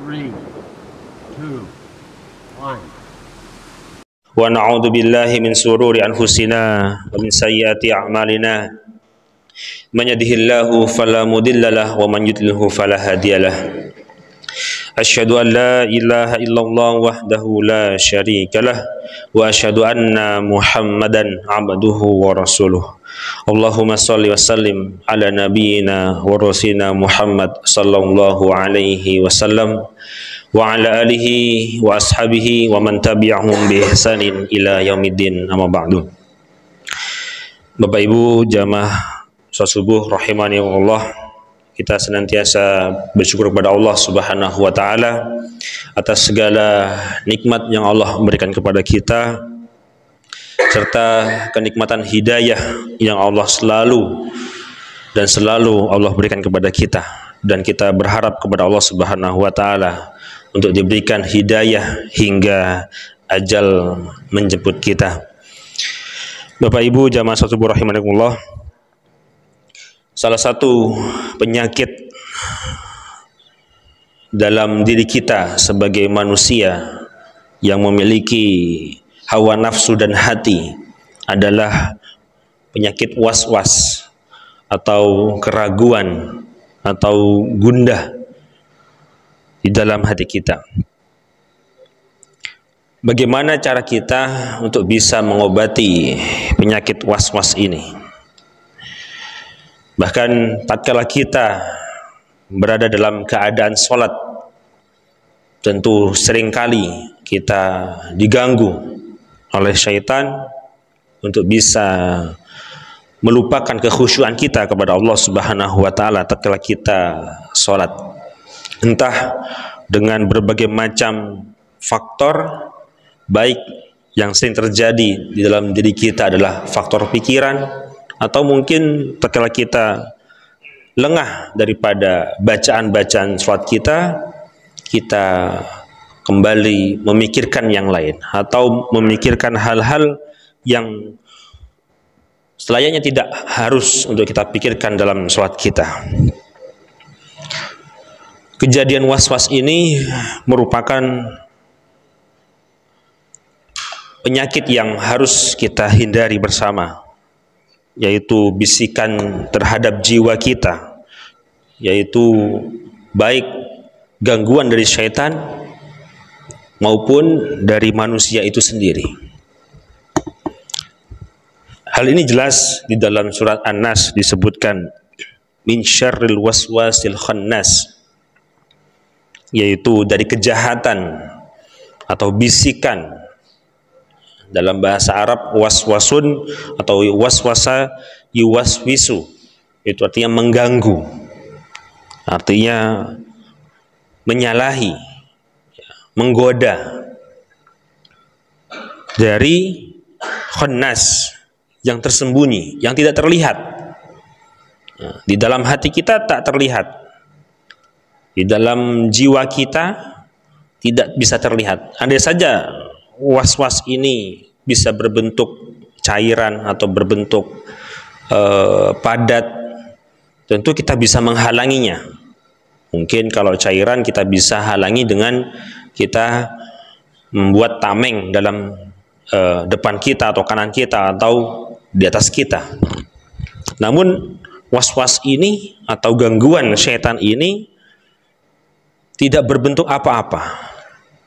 3, 2, 1. Wa na'udzu billahi min sururi anfusina wa min sayyiati a'malina. Man yahdihillahu fala mudhillalah wa man yudlilhu fala hadiyalah. Asyhadu an la ilaha illallah wahdahu la syarikalah wa asyhadu anna Muhammadan abduhu wa rasuluh. Allahumma shalli wa sallim ala nabiyyina wa rasulina Muhammad sallallahu alaihi wasallam wa ala alihi wa ashabihi wa man tabi'ahum bi ihsanin ila yaumiddin, amma ba'du. Bapak Ibu jamaah salat subuh rahimani Allah, kita senantiasa bersyukur kepada Allah Subhanahu wa taala atas segala nikmat yang Allah berikan kepada kita, serta kenikmatan hidayah yang Allah selalu Allah berikan kepada kita, dan kita berharap kepada Allah Subhanahu wa taala untuk diberikan hidayah hingga ajal menjemput kita. Bapak Ibu jamaah salat subuh rahimakumullah, salah satu penyakit dalam diri kita sebagai manusia yang memiliki hawa nafsu dan hati adalah penyakit was-was atau keraguan atau gundah di dalam hati kita. Bagaimana cara kita untuk bisa mengobati penyakit was-was ini? Bahkan tatkala kita berada dalam keadaan sholat, tentu seringkali kita diganggu oleh syaitan untuk bisa melupakan kekhusyuan kita kepada Allah Subhanahu wa taala tatkala kita sholat. Entah dengan berbagai macam faktor, baik yang sering terjadi di dalam diri kita adalah faktor pikiran, atau mungkin tatkala kita lengah daripada bacaan-bacaan sholat kita kembali memikirkan yang lain atau memikirkan hal-hal yang selayaknya tidak harus untuk kita pikirkan dalam sholat kita. Kejadian was-was ini merupakan penyakit yang harus kita hindari bersama, yaitu bisikan terhadap jiwa kita, yaitu baik gangguan dari syaitan maupun dari manusia itu sendiri. Hal ini jelas di dalam surat An-Nas disebutkan min syarril waswasil khannas, yaitu dari kejahatan atau bisikan. Dalam bahasa Arab waswasun atau waswasa yuwaswisu, itu artinya mengganggu, artinya menyalahi, menggoda, dari khannas yang tersembunyi, yang tidak terlihat. Di dalam hati kita tak terlihat, di dalam jiwa kita tidak bisa terlihat. Andai saja was-was ini bisa berbentuk cairan atau berbentuk padat, tentu kita bisa menghalanginya. Mungkin kalau cairan kita bisa halangi dengan kita membuat tameng dalam depan kita atau kanan kita atau di atas kita. Namun was-was ini atau gangguan syaitan ini tidak berbentuk apa-apa,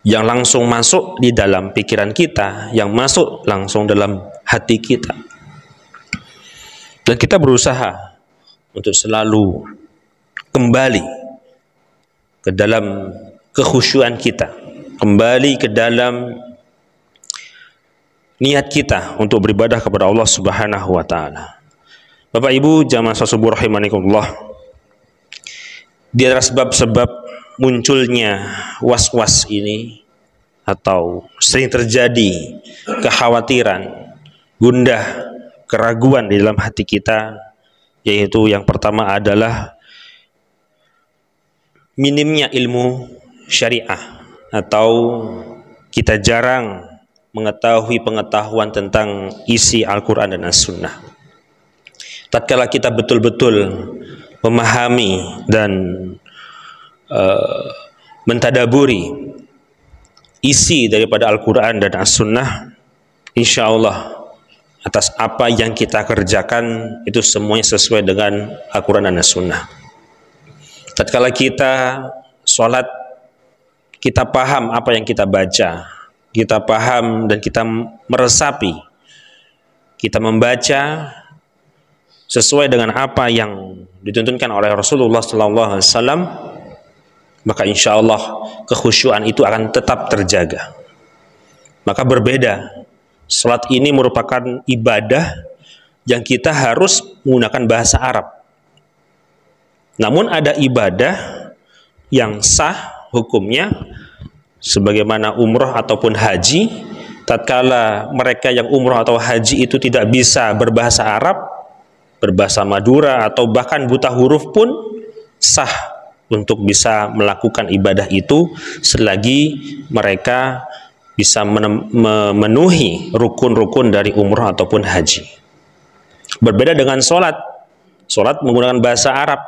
yang langsung masuk di dalam pikiran kita, yang masuk langsung dalam hati kita. Dan kita berusaha untuk selalu kembali ke dalam kekhusyuan kita, kembali ke dalam niat kita untuk beribadah kepada Allah Subhanahu wa taala. Bapak Ibu jamaah salat subuh rahimakumullah, di antara sebab-sebab munculnya was-was ini atau sering terjadi kekhawatiran, gundah, keraguan di dalam hati kita, yaitu yang pertama adalah minimnya ilmu syariah, atau kita jarang mengetahui pengetahuan tentang isi Al-Quran dan As-Sunnah. Tatkala kita betul-betul memahami dan mentadaburi isi daripada Al-Quran dan As-Sunnah, insya Allah atas apa yang kita kerjakan itu semuanya sesuai dengan Al-Quran dan As-Sunnah. Tatkala kita sholat, kita paham apa yang kita baca, kita paham dan kita meresapi, kita membaca sesuai dengan apa yang dituntunkan oleh Rasulullah SAW, maka insya Allah kekhusyuan itu akan tetap terjaga. Maka berbeda, salat ini merupakan ibadah yang kita harus menggunakan bahasa Arab. Namun ada ibadah yang sah hukumnya, sebagaimana umroh ataupun haji. Tatkala mereka yang umroh atau haji itu tidak bisa berbahasa Arab, berbahasa Madura, atau bahkan buta huruf pun sah untuk bisa melakukan ibadah itu selagi mereka bisa memenuhi rukun-rukun dari umroh ataupun haji. Berbeda dengan sholat. Sholat menggunakan bahasa Arab,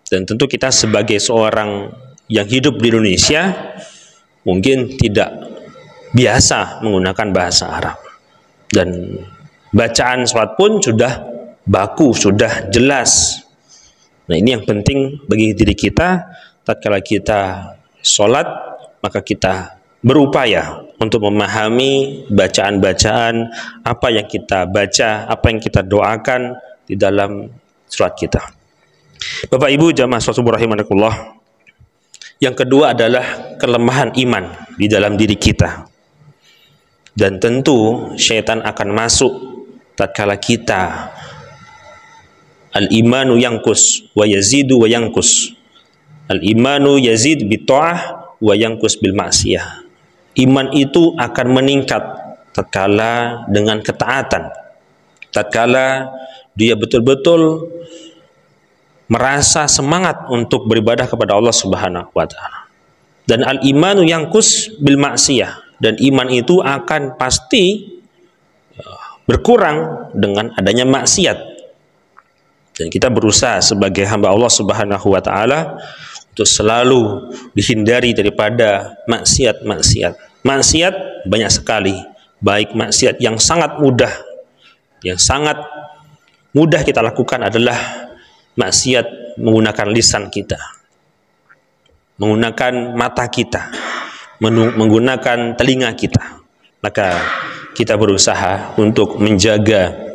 dan tentu kita sebagai seorang yang hidup di Indonesia mungkin tidak biasa menggunakan bahasa Arab, dan bacaan sholat pun sudah baku, sudah jelas. Nah, ini yang penting bagi diri kita. Tatkala kita sholat, maka kita berupaya untuk memahami bacaan-bacaan apa yang kita baca, apa yang kita doakan di dalam sholat kita. Bapak Ibu jamaah sholat subuh rahimakumullah, yang kedua adalah kelemahan iman di dalam diri kita. Dan tentu syaitan akan masuk tatkala kita al-imanu yankus wa yazidu wa yankus. Al-imanu yazid bitta'ah wa yankus bil ma'siyah. Iman itu akan meningkat tatkala dengan ketaatan, tatkala dia betul-betul merasa semangat untuk beribadah kepada Allah Subhanahu wa taala. Dan al-imanu yankus bil ma'siyah, dan iman itu akan pasti berkurang dengan adanya maksiat. Dan kita berusaha sebagai hamba Allah Subhanahu wa taala untuk selalu dihindari daripada maksiat-maksiat. Maksiat banyak sekali, baik maksiat yang sangat mudah kita lakukan adalah maksiat menggunakan lisan kita, menggunakan mata kita, menggunakan telinga kita. Maka kita berusaha untuk menjaga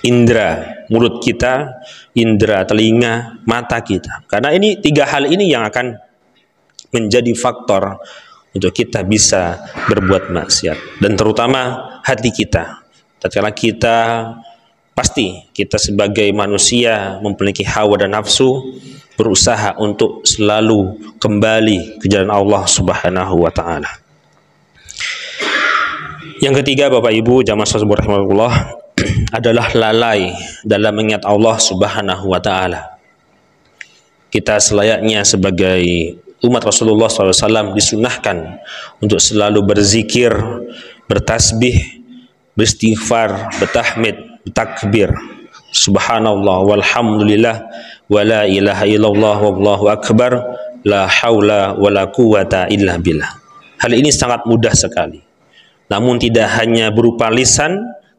indera mulut kita, indera telinga, mata kita. Karena ini tiga hal ini yang akan menjadi faktor untuk kita bisa berbuat maksiat. Dan terutama hati kita. Tatkala kita, pasti kita sebagai manusia memiliki hawa dan nafsu, berusaha untuk selalu kembali ke jalan Allah Subhanahu wa taala. Yang ketiga, Bapak Ibu jamaah sholat rahimahullah, adalah lalai dalam mengingat Allah Subhanahu wa taala. Kita selayaknya sebagai umat Rasulullah SAW disunahkan untuk selalu berzikir, bertasbih, beristighfar, bertahmid, bertakbir, subhanallah walhamdulillah wala ilaha illallah wallahu akbar la haula wala quwata illa billah. Hal ini sangat mudah sekali, namun tidak hanya berupa lisan,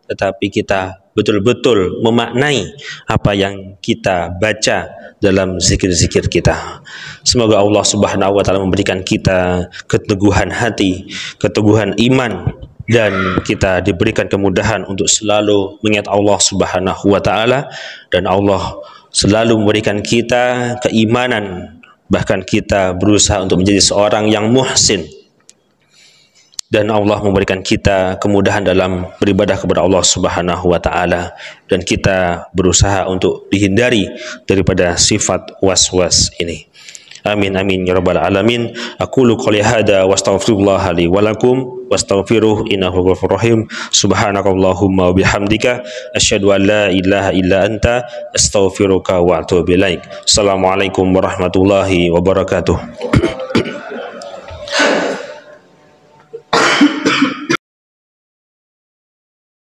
tetapi kita betul-betul memaknai apa yang kita baca dalam zikir-zikir kita. Semoga Allah Subhanahu wa taala memberikan kita keteguhan hati, keteguhan iman, dan kita diberikan kemudahan untuk selalu mengingat Allah Subhanahu wa taala, dan Allah selalu memberikan kita keimanan, bahkan kita berusaha untuk menjadi seorang yang muhsin, dan Allah memberikan kita kemudahan dalam beribadah kepada Allah Subhanahu wa taala, dan kita berusaha untuk dihindari daripada sifat was-was ini. Amin amin ya rabbal alamin. Aqulu qouli hada wa astaghfirullah li wa lakum wastaghfiruh innahu ghafurur rahim. Subhanakallahumma wa bihamdika asyhadu an la ilaha illa anta astaghfiruka wa atubu ilaik. Assalamualaikum warahmatullahi wabarakatuh.